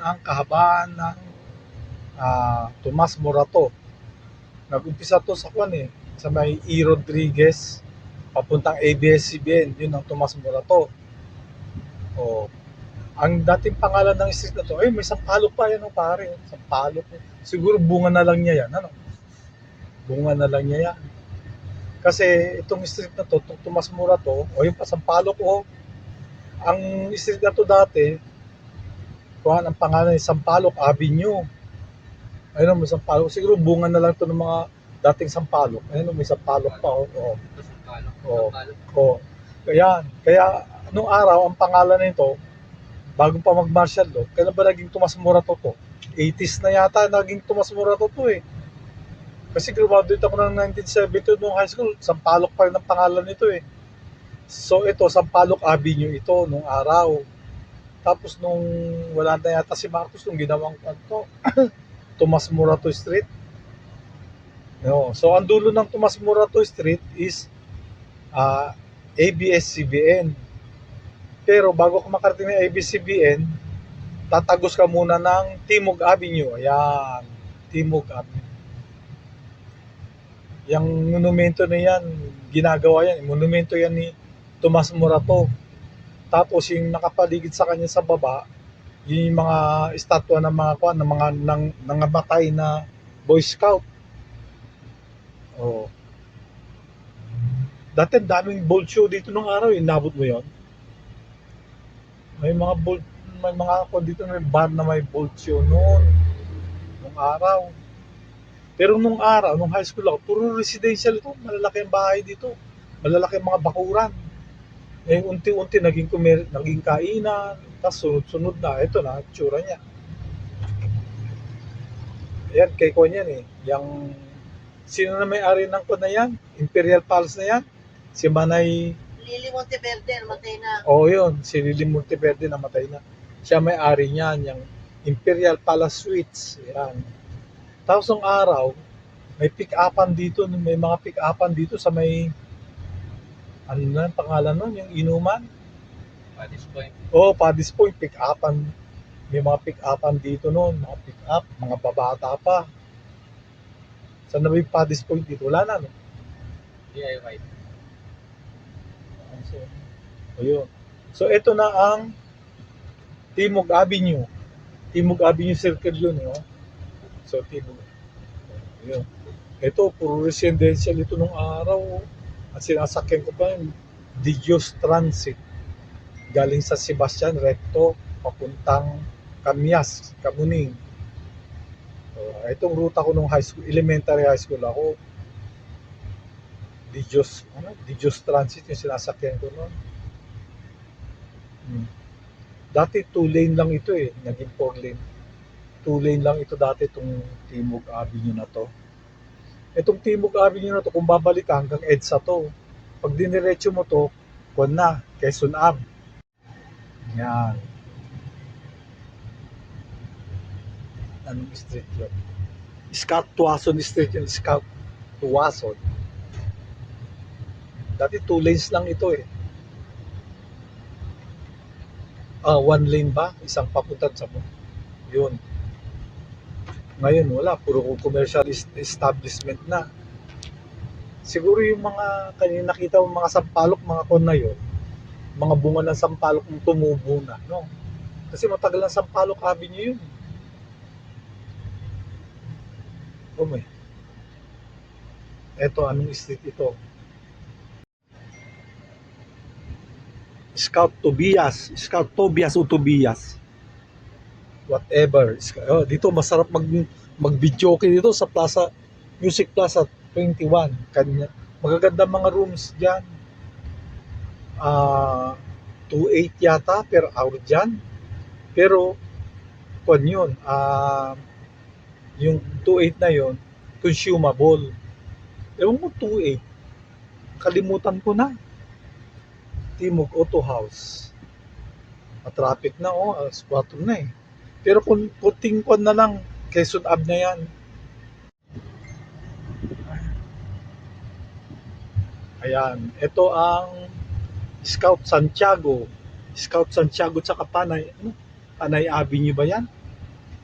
ang kahabaan ng Tomas Morato. Nag-umpisa to sa sa may E. Rodriguez papuntang ABS-CBN, yun ang Tomas Morato. O, ang dating pangalan ng street na to, ay may Sampaloc pa yan, pare. Sampaloc. Siguro bunga na lang niya yan, bunga na lang niya yan. Kasi itong street na to, itong Tomas Morato, o yung pa Sampaloc, ang street na to dati, ang pangalan ay Sampaloc Avenue. Ayun, may Sampaloc. Siguro bunga na lang to ng mga dating Sampaloc. Ayun, may Sampaloc pa. Kaya nung araw, ang pangalan nito, bago pa mag-martial law, kailan ba naging Tomas Morato to? 80s na yata naging Tomas Morato to eh. Kasi graduate ako ng 1972 nung high school, Sampaloc pa rin ang pangalan nito eh. So ito, Sampaloc Avenue ito nung araw. Tapos nung wala na yata si Marcos, nung ginawang Tomas Morato Street. No. So ang dulo ng Tomas Morato Street is ABS-CBN. Pero bago ka makarating ng ABS-CBN, tatagos ka muna ng Timog Avenue. Ayan, Timog Avenue. Yung monumento na yan, ginagawa yan. Monumento yan ni Tomas Morato. Tapos yung nakapaligid sa kanya sa baba, yung mga estatwa ng mga nangamatay na Boy Scout. Oh. Dati daming bold show dito nung araw, inabot mo yon. May mga ako dito, may bar na may bold show noon nung araw. Pero nung araw, nung high school ako, puro residential ito, malalaki ang bahay dito, malalaki ang mga bakuran. Eh, unti-unti naging kainan, tapos sunod-sunod na, ito na, tsura niya. Ayan, kay Kwan yan eh. Sino na may-ari ng Kwan na yan? Imperial Palace na yan? Si Manay... Lili Monteverde, namatay na. Oo, yun. Si Lili Monteverde, namatay na. Siya may-ari niyan, yung Imperial Palace Suites. Ayan. Tapos ng araw, may pick-upan dito, may mga pick-upan dito sa may... Ano na ang pangalan nun? Yung inuman? Paddy's Point. Paddy's Point, pick-upan. May mga pick-upan dito noon, mga pick-up, mga babata pa. Saan na ba yung Paddy's Point dito? Wala na, no? DIY. So, ito na ang Timog Avenue. Timog Avenue Circle yun, So, Timog. Ayun. Ito, puro residential ito nung araw. At sinasakyan ko pa yung Dios Transit. Galing sa Sebastian Recto, papuntang Camyas, Kamuning. So, itong ruta ko nung high school, elementary high school ako. Dios Transit yung sinasakyan ko noon. Dati 2 lane lang ito eh, naging 4 lane. 2 lane lang ito dati itong Timog Avenue na to. Itong Timog Avenue na to, kung babalik ka hanggang EDSA to, pag diniretso mo to, Kwan na, Quezon Ave. Yan. Anong street yun? Scout Tuason Street yun, Scout Tuason. Dati 2 lanes lang ito eh. 1 lane ba? Isang papunta sa mo. Yun. Ngayon wala, puro commercial establishment na. Siguro yung mga kanina nakita mo mga Sampaloc, mga kon na yun, mga bunga ng Sampaloc yung tumubo na, no? Kasi matagal ng Sampaloc Avenue yun. Eto, anong street ito? Scout Tobias o Tobias. Whatever. Dito masarap mag-videoke dito sa Plaza, Music Plaza 21. Kanya. Magaganda mga rooms diyan. 2.8 yata per hour diyan. Pero kung yun, yung 2.8 na yun, consumable. Ewan mo 2.8. Kalimutan ko na. Timog Auto House. Traffic na, alas 4 na eh. Pero kung puting kon na lang, Quezon Ave na yan. Ayan, ito ang Scout Santiago tsaka Panay Avenue ba yan?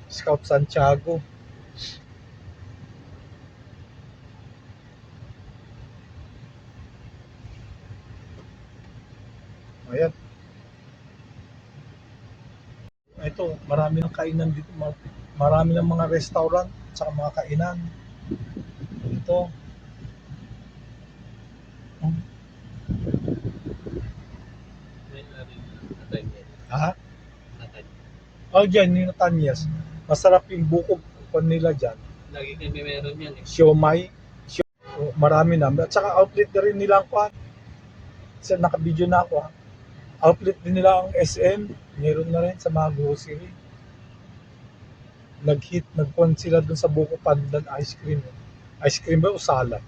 Scout Santiago. Ayan. Ito, marami ng kainan dito. Marami ng mga restaurant at mga kainan. Ito. Ha? Oh, dyan, yung Natanyas. Masarap yung buko pa nila dyan. Lagi kami meron yan eh. Siomay. Marami na. At saka outlet na rin nila ang kwan. Kasi naka-video na ako ha. Outlet din nila ang SM. Meron na rin sa mga grocery. Nag-kwan sila dun sa buko pandan ice cream. Ice cream ba o salad?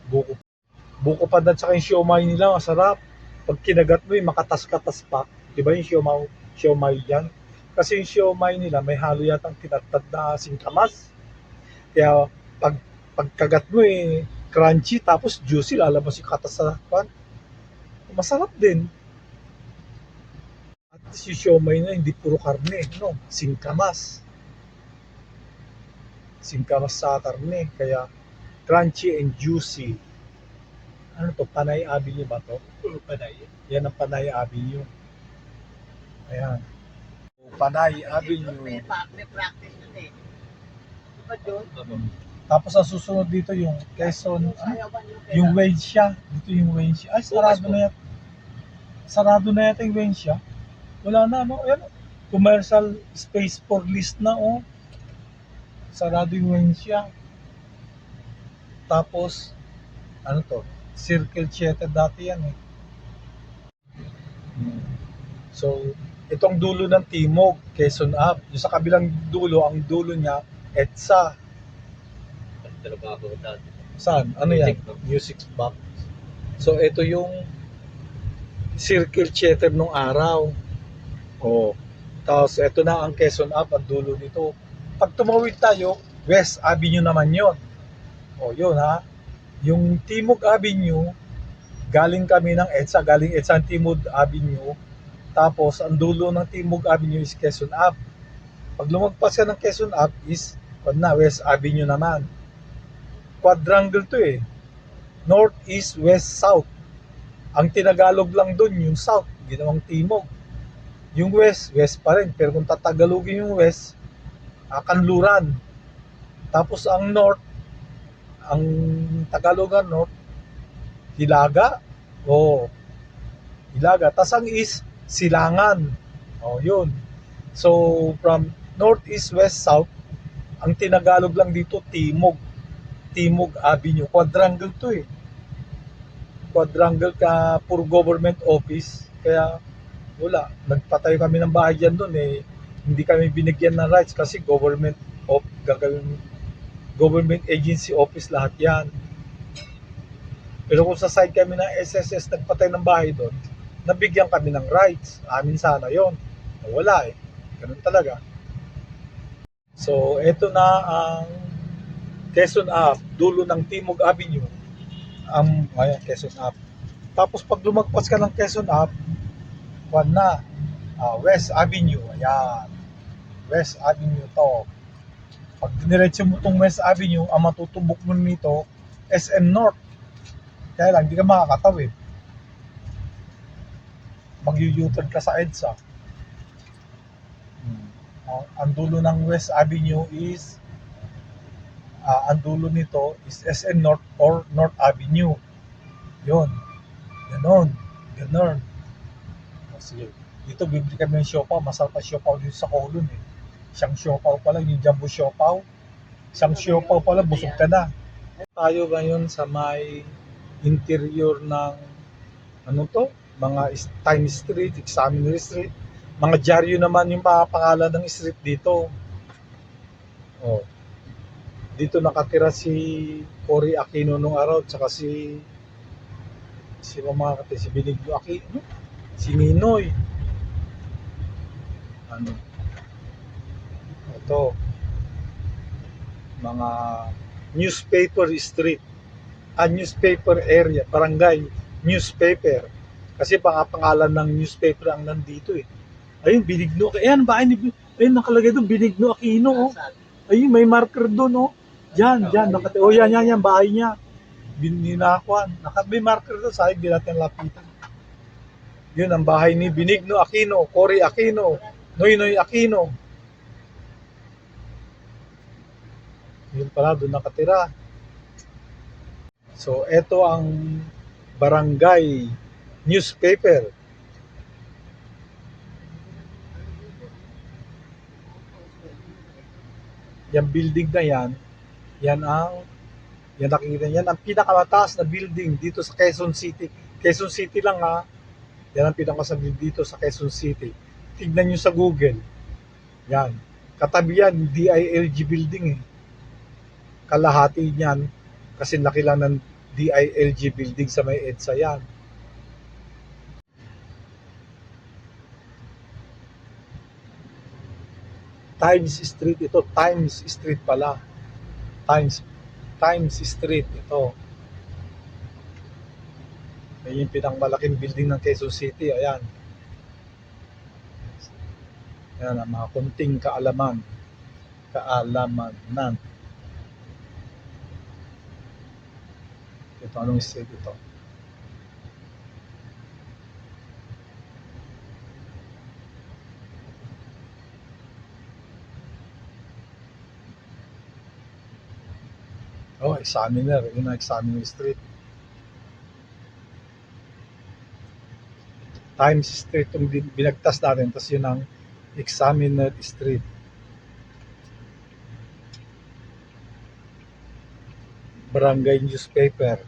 Buko pandan saka yung siomay nila, masarap. Pag kinagat mo makatas-katas pa. Diba yung siomay yan? Kasi yung siomay nila, may halo yatang tinatad na singkamas. Kaya pagkagat mo crunchy tapos juicy, lalabas yung katas sa pan. Masarap din. At si siomay na hindi puro karne, no? Singkamas. Singkamas sa karne, kaya crunchy and juicy. Ano to? Panay Avenue ba to? Panay. Yan ang Panay Avenue. Ayan. Panay May Avenue. practice yun eh. Diba doon? Tapos ang susunod dito yung Quezon, Sayawan yung Wensya. Dito yung Wensya. Ay, sarado na yata. Sarado na yata yung Wensya. Wala na, no? Ayan. Commercial space for list na, oh. Sarado yung Wensya. Tapos, ano to? Circle Theater dati yan, eh. So, itong dulo ng Timog, Quezon Ave. Yung sa kabilang dulo, ang dulo niya, EDSA. Trabaho dati. Saan? Ano yan? Music box. Music box. So, ito yung Circle Theater nung araw. Oh. Tapos, ito na ang Quezon Ave, ang dulo nito. Pag tumawid tayo, West Avenue naman yon. Oh, yun ha. Yung Timog Avenue, galing kami ng EDSA, galing EDSA ang Timog Avenue. Tapos, ang dulo ng Timog Avenue is Quezon Ave. Pag lumagpas ka ng Quezon Ave is, West Avenue naman. Quadrangle to eh. North, East, West, South. Ang tinagalog lang dun, yung South, ginawang Timog. Yung West, West pa rin. Pero kung tatagalogin yung West, Kanluran. Tapos ang North, ang Tagalogan North, Hilaga. Hilaga. Tapos ang East, Silangan. Yun. So, from North, East, West, South, ang tinagalog lang dito, Timog. Timog Avenue. Quadrangle to eh. Quadrangle ka, puro government office. Kaya, wala. Nagpatayo kami ng bahay dyan doon eh. Hindi kami binigyan ng rights kasi government agency office lahat yan. Pero kung sa side kami ng SSS nagpatay ng bahay doon, nabigyan kami ng rights. Amin sana yon. Wala eh. Ganun talaga. So, eto na ang Quezon Ave, dulo ng Timog Avenue. Ayan, Quezon Ave. Tapos pag lumagpas ka ng Quezon Ave, West Avenue. Ayan. West Avenue to. Pag diniretso mo tong West Avenue, ang matutubok mo nito, SM North. Kaya lang, hindi ka makakatawid. Mag-U-turn ka sa EDSA. Ang dulo ng West Avenue is ang dulo nito is SM North or North Avenue. Yun. Ganon. Sige. Dito bibili kami ng siopaw. Masarap ang siopaw dito sa Colon eh. Siyang siopaw pala, yung jumbo siopaw. Siyang siopaw pala, busog ka na. Tayo ngayon sa may interior ng mga Time Street, Examiner Street. Mga dyaryo naman yung mga pangalan ng street dito. Dito nakatira si Cory Aquino nung araw, tsaka si Benigno Aquino, si Ninoy. Ito, mga newspaper street, newspaper area, barangay, newspaper. Kasi pangalan ng newspaper ang nandito eh. Ayun, Benigno. Ayan, bahay ni Ayun, nakalagay doon, Benigno Aquino, oh. Saan? Ayun, may marker doon, oh. Diyan, oh, yan, bahay niya. Bininakuan. May marker doon, sayang di natin lapitan. Yun ang bahay ni Benigno Aquino, Cory Aquino, Noynoy Aquino. Yun pala, doon nakatira. So, eto ang barangay newspaper. Yung building na yan, yan nakikita yan, ang pinakamataas na building dito sa Quezon City. Quezon City lang ha, yan ang pinakamataas na building dito sa Quezon City. Tignan nyo sa Google. Yan. Katabi yan, DILG building eh. Kalahati niyan, kasi laki lang ng DILG building sa may EDSA yan. Times Street ito, Times Street pala. Times Street ito. May yung pinakmalaking building ng Quezon City, ayan. Ayan ang mga kunting kaalamanan. Ito, anong street ito? Oh, Examiner. Yun ang Examiner Street. Times Street yung binagtas natin. Tapos yun ang Examiner Street. Barangay newspaper.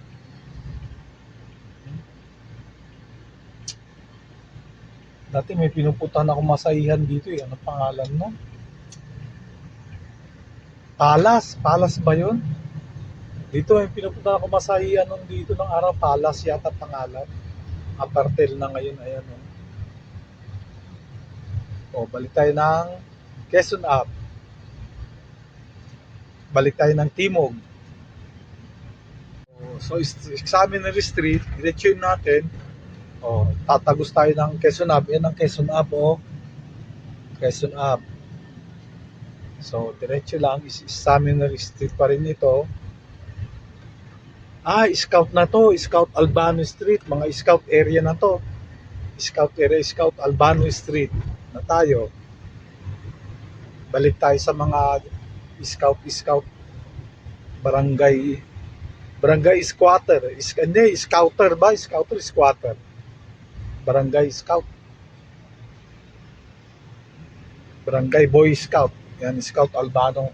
Dati may pinupuntahan ako masahihan dito eh. Ano pangalan no? Palas ba yun? Dito may pinupuntahan ako masahihan nun dito ng araw. Palas yata pangalan. Apartel na ngayon. Ayan o. O, balik tayo ng Quezon Up. Balik tayo ng Timog. So, Examiner Street, diretso yun natin. O, tatagos tayo ng Quezon Up. Yan ang Quezon Up, o. Quezon Up. So, diretso lang. Examiner Street pa rin ito. Scout na to. Scout Albano Street. Mga scout area na to. Scout area, Scout Albano Street na tayo. Balik tayo sa mga scout barangay squatter. Scouter ba? Scouter, squatter. Barangay scout. Barangay Boy Scout. Yan, Scout Albano.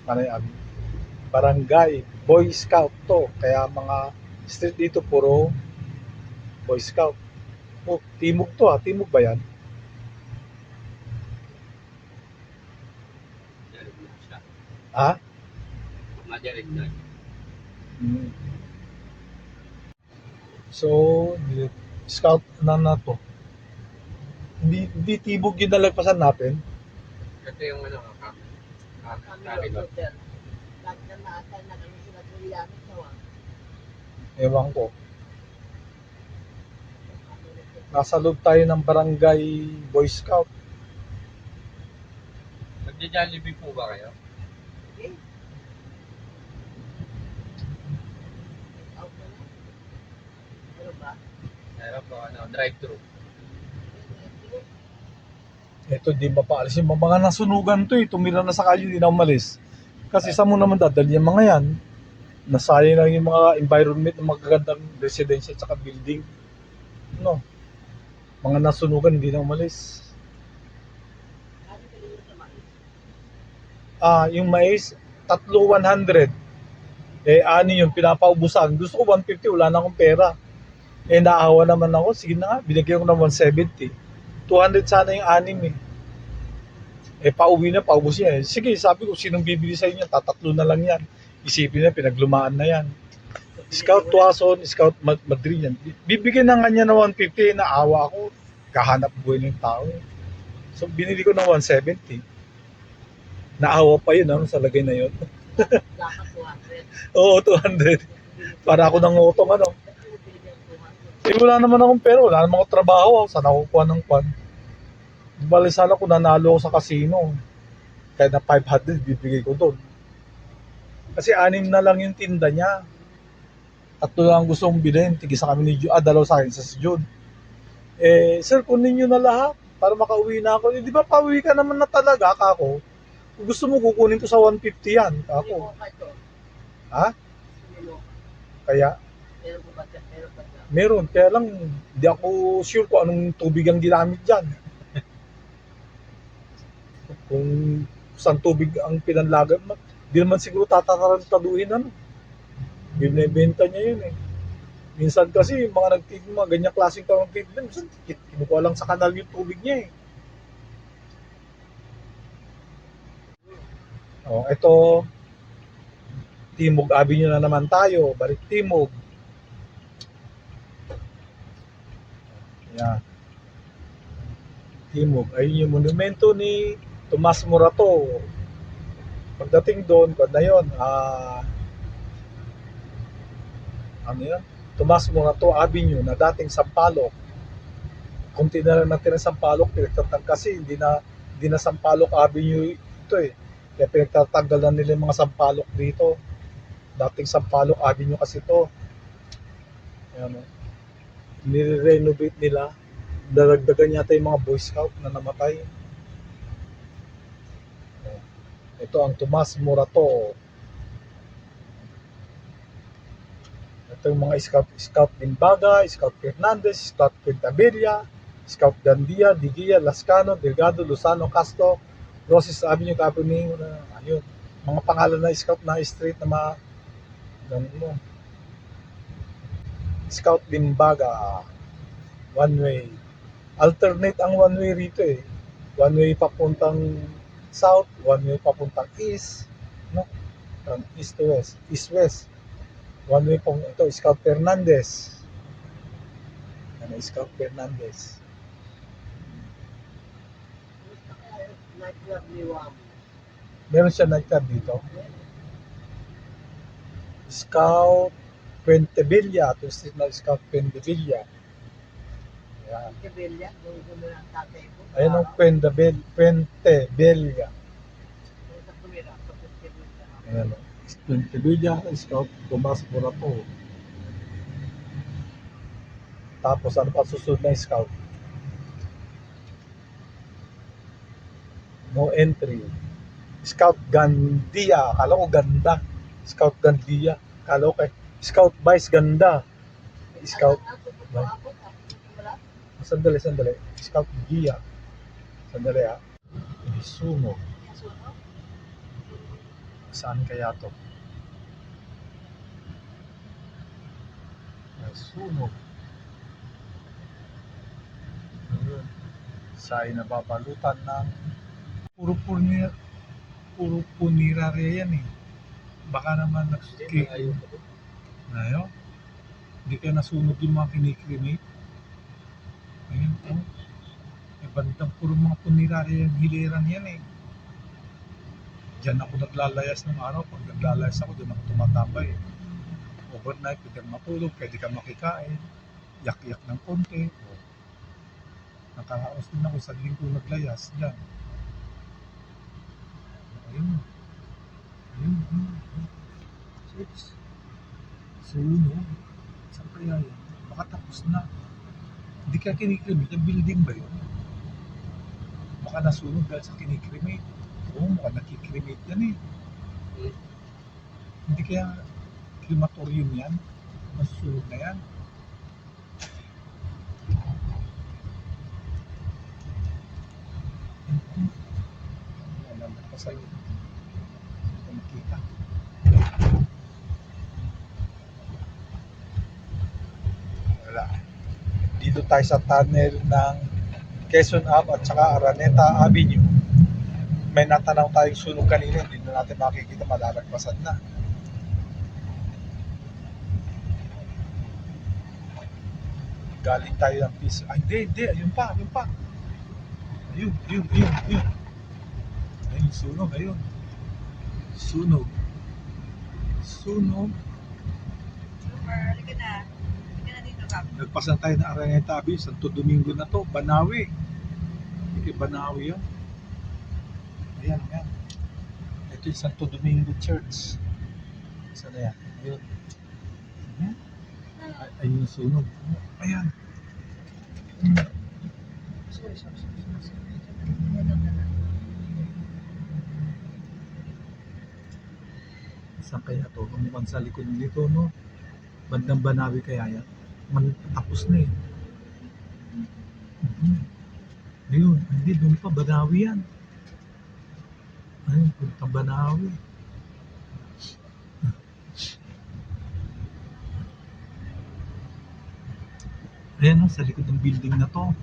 Barangay Boy Scout to. Kaya mga street dito puro Boy Scout. Oh, Timog to ha. Timog ba yan? Ha? Madarig na. So, scout na to. Hindi Timog yung nalagpasan natin. Ito yung ano, Kami hotel. Lahat na naatan na kami sila Juliano sa Ewan ko. Nasa loob tayo ng barangay Boy Scout. Nagja-Jollibee po ba kayo? Okay. Out na lang. Ano ba? Meron po, drive-thru. Ito di mapaalis. Yung mga nasunugan to eh. Tumira na sa kalye, hindi na umalis. Kasi sa mo naman dadali yung mga yan. Nasayang lang yung mga environment ng magagandang residential at building. No. Mga nasunugan, hindi na umalis. Ano kalimutan sa mais? Yung mais, 100. Ano yung pinapaubusan. Gusto ko 150, wala na akong pera. Naawa naman ako. Sige na nga, binigyan ko ng 170. 200 sana yung anim eh. Pauwi na, paubos niya eh. Sige, sabi ko, sinong bibili sa inyo? Tatatlo na lang yan. Isipin na, pinaglumaan na yan. Scout Tuason, Scout Madrid yan. Bibigyan na nga niya ng 150, naawa ako. Kahanap buhay ng tao eh. So, binili ko ng 170. Naawa pa yun, sa lagay na yun. Dapat 200. Oo, 200. Para ako nang utong wala naman akong pera, wala naman akong trabaho. Saan ako kuha ng kwan? Balisala ko, nanalo ako sa casino. Kaya na 500 bibigay ko doon. Kasi 6 na lang yung tinda niya. 3 lang gusto kong bilhin. Tigisa kami ni Jun. Dalaw sa akin sa si Jun. Sir, kunin nyo na lahat para makauwi na ako. Di ba pauwi ka naman na talaga, kako? Kung gusto mo, kukunin ko sa 150 yan, Hindi kako. mo ka ito. Ha? Hindi mo. Kaya, Meron ko ba dyan? Meron ba dyan? meron. Kaya lang, di ako sure kung anong tubig ang ginamit dyan. Kung saan tubig ang pinanlagan, di naman siguro tatatarantaduhin ano. Binibenta niya yun eh. Minsan kasi mga nagtitim, mga ganyang klaseng tawang treatment, minsan kinukuha lang sa kanal yung tubig niya eh. Oh, ito, Timog Avenue na naman tayo, balik Timog. Yan. Timog, ayun yung monumento ni Tomas Morato. Pagdating doon, kung na yun, ano yun? Tomas Morato Avenue na dating Sampaloc. Kunti na lang natira Sampaloc, pinagtatangkasi, hindi na Sampaloc Avenue ito eh. Kaya pinagtatanggal na nila yung mga Sampaloc dito. Dating Sampaloc Avenue kasi ito. Ayan, nire-renovate nila. Daragdagan yata yung mga Boy Scout na namatay. Ito ang Tomas Morato. Ito yung mga Scout Limbaga, Scout Fernandez, Scout Quintabilla, Scout Gandia, Digia, Lascano, Delgado, Lozano, Castro, Roses Avenue, Capuning, ayun. Mga pangalan na Scout na street na mga ganun mo. Scout Limbaga, one way. Alternate ang one way rito eh. One way papuntang south, one way papuntang east, no? From east to west, east-west. One way pong ito, Scout Fernandez. Ano, Scout Fernandez. Gusto kaya nightclub ni Wam. Meron siya nagtag dito. Scout Puentevilla, ito street na Scout Puentevilla. Ayan. Kibelya, nung gulo ng tatay ko. Ayan ang Puentevilla. Sa tumira, sa Kibelya. Ayan o. Puentevilla, Scout Tomas Morato. Tapos ano pa susunod na Scout? No entry. Scout Gandia. Akala ko ganda. Scout Gandia. Akala ko kay Scout Vice Ganda. Scout. Sandali. Scout Gia. Sandali ha. Sumo. Saan kaya to? Sunog. Ayun. Sa nababalutan ng puro punirarya yan eh. Baka naman Ayun. Ayo. Hindi kaya nasunog yung mga kinikremate. Ayun po. Bandang puro mga punirarya yung hiliran yan eh. Diyan ako naglalayas ng araw. Pag naglalayas ako, doon ako tumatambay. Overnight, pwede kang matulog, pwede kang makikain. Yak-yak ng konti. Nakaraos din ako sa linggo naglayas. Diyan. Ayun. Sunog. Saan kaya yan? Baka tapos na. Hindi ka kinikrimate. Yung building ba yun? Baka nasunog dahil sa kinikrimate. Oo, mukhang nakikrimate yan eh. Hindi kaya crematorium yan? Nasusunog na yan? Wala na pa sa'yo. Hindi ko makita. Wala. Dito tayo sa tunnel ng Quezon Ave at saka Araneta Avenue. May natanaw tayong sunog kanina, hindi na natin makikita, malalagpasan na. Galing tayo ng piso. Ay, hindi, ayun pa. Ayun. Ayun, sunog, ayun. Sunog. Halika na. Halika na dito, Kap. Nagpasan tayo ng Araneta Avenue, Santo Domingo na to, Banawi. Hindi Banawi yun. Ayan. Ito yung Santo Domingo Church. Saan na yan? Ayun. Hmm? Ayun yung sunog. Ayan. Sorry. Saan kaya to? Mukhang sa likod nito, no? Bandang Banawi kaya yan? Tapos na eh. Ayun, hindi, doon pa, Banawi yan. Ayun, puntang Banawi. Ayan, no, sa likod ng building na to.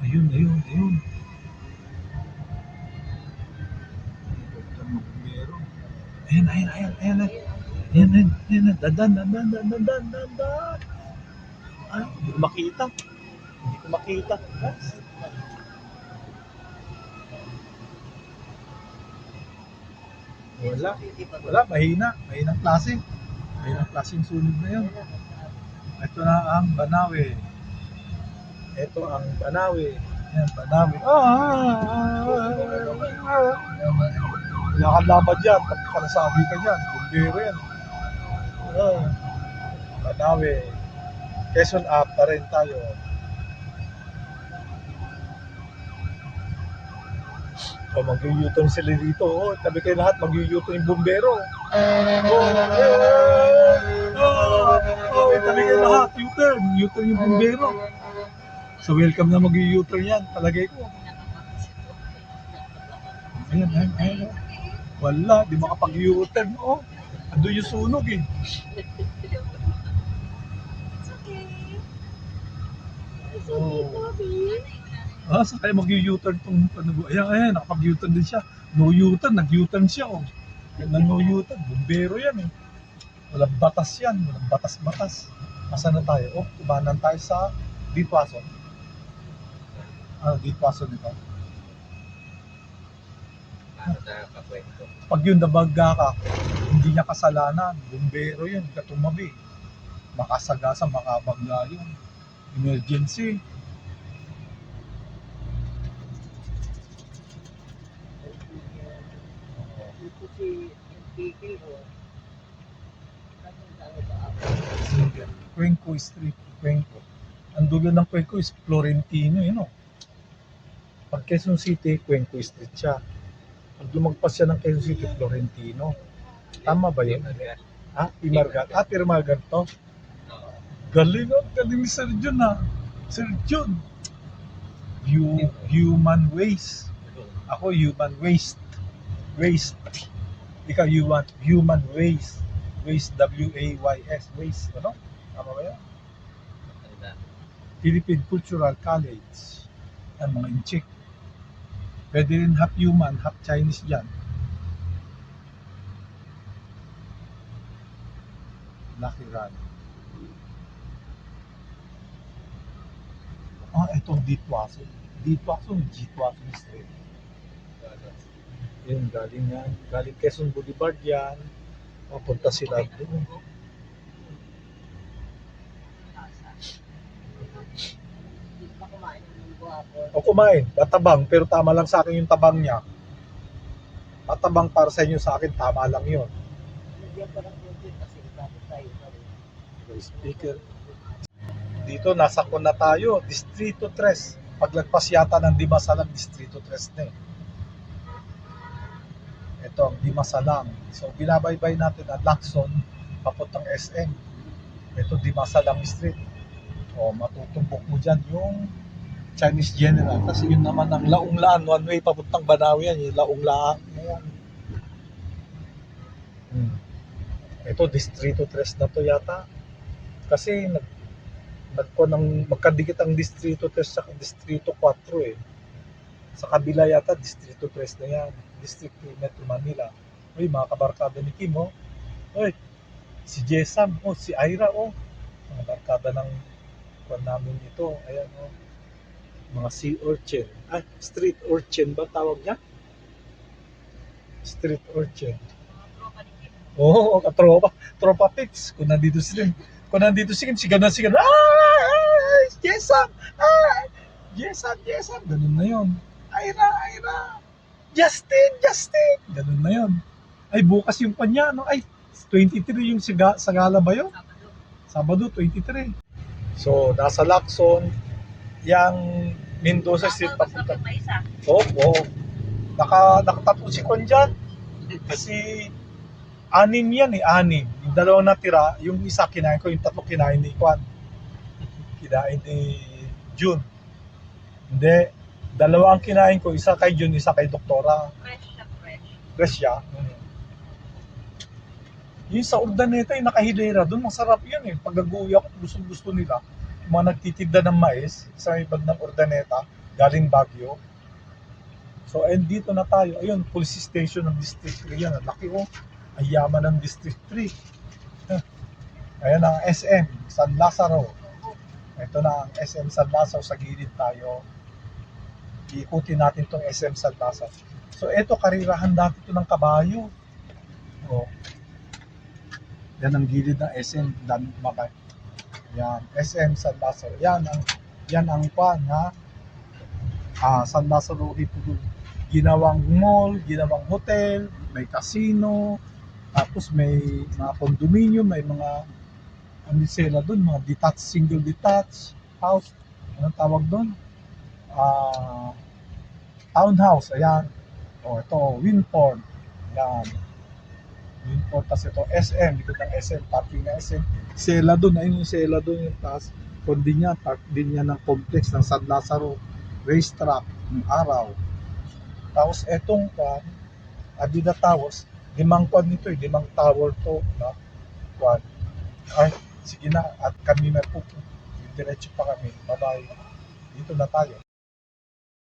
Ayun. Meron. Ayan. Dandan. Ay, hindi ko makita. Wala, mahinang klase. Mahinang klase yung sunog na yun. Ito na ang Banawi. Yan, Banawi. Wala kang laban dyan. Pagkakasabi ka dyan. Bumbero yan. Banawi. Quezon Up pa rin tayo. So, mag-u-turn sila dito. Tabi kayo lahat, mag-u-turn yung bumbero. Tabi kayo lahat, U-turn yung bumbero. So, welcome na mag-u-turn yan, palagay ko. Ayan. Wala, di makapag-u-turn. Ando yung sunog eh. Saan kayo mag-u-turn tong ayan, nakapag-u-turn din siya. No U-turn, nag-u-turn siya No U-turn, bumbero yan eh. Walang batas yan, walang batas. Asan na tayo? Kumanan tayo sa Ditwason. Ditwason ito. Para sa kakwento. Pag yun nabagga ka, hindi niya kasalanan. Bumbero yun, katumabi. Makasagasa, makabagga yun. Emergency. Ito si MPK o. Cuenco Street, Cuenco. Ang dulo ng Cuenco is Florentino, Pag Quezon City, Cuenco Street siya. Pag lumagpas siya ng Quezon City, Florentino. Tama ba yun? Pimargat. Pimargat to. Galing ni Sir Jun Sir Jun. Human waste. Ako human waste. Ikaw human waste. Waste, W-A-Y-S. Waste, ano? Tama ba yan? Philippine Cultural College. Yan, mga inchik. Pwede rin half human, half Chinese dyan. Lucky Run. Itong Ditwason. Ditwason Street. Yun, galing Quezon Boulevard yan. Papunta sila doon. Kumain. Matabang, pero tama lang sa akin yung tabang niya. Matabang para sa inyo, sa akin tama lang yun. Speaker. Dito, nasa na tayo. Distrito 3. Paglagpas yata ng Dimasalang, Distrito 3 na eh. Ito ang Dimasalang. So, binabaybay natin ang Lacson papuntang SM. Ito, Dimasalang Street. Matutumbok mo dyan yung Chinese General. Kasi yun naman ang Launglaan. One way papuntang Banawi yan. Yung Launglaan. Ayan. Ito, Distrito 3 na to yata. Kasi magkadikit ang Distrito 3 sa Distrito 4 eh. Sa kabila yata, Distrito 3 na yan. District Metro Manila. Mga kabarkada ni Kim, si Jesam, si Ira, mga barkada ng kwan namin ito. Ayan, mga sea urchin. Street urchin ba tawag niya? Street urchin. Katropa. Tropa pits. Kung nandito si Kim, sigaw na. Jesam! Jesam! Ganun na yun. Ira! Justin! Ganun na yun. Ay, bukas yung kanya, no? Ay, 23 yung Sagala ba yun? Sabado, 23. So, nasa Lacson, yung Mendoza Street papunta. Oo. Nakatatlo si Kwan dyan. Kasi, anim yan eh, anim. Yung dalawang natira, yung isa kinain ko, yung tatlo kinain ni Kwan. Kinain ni June. Hindi. Dalawa ang kinain ko, isa kay June, isa kay Doktora. Fresh siya. Yung sa Urdaneta, yung nakahilera doon, masarap yun eh. Pag nag-uwi ako, gusto nila. Yung mga nagtitinda ng mais sa ibag ng Urdaneta, galing Baguio. So, and dito na tayo. Ayun, police station ng District 3 yan. Ang laki oh. Ang yaman ng District 3. Ayan ang SM, San Lazaro. Ito na ang SM San Lazaro, sa gilid tayo. Iikutin natin tong SM San Lazaro. So, ito, karirahan dati ito ng kabayo. Oh. Yan ang gilid ng SM Dan Mabay. Yan, SM San Lazaro. Yan ang pan ha. San Lazaro ito ginawang mall, ginawang hotel, may casino, tapos may mga condominium, may mga ano sila doon, mga detached, single detached house. Anong tawag doon? Townhouse, ayan. O, ito, Winport. Ayan. Winport, tas ito, SM, likod ng SM, parking ng SM. Sela doon, ayun yung Sela doon, yung taas. Kundi niya, park din niya ng complex ng San Lazaro racetrack ng araw. Tapos etong Adida Towers, limang kwan nito, limang tower to na kwan. Ay, sige na, at kami na po, diretso pa kami. Bye-bye. Dito na tayo.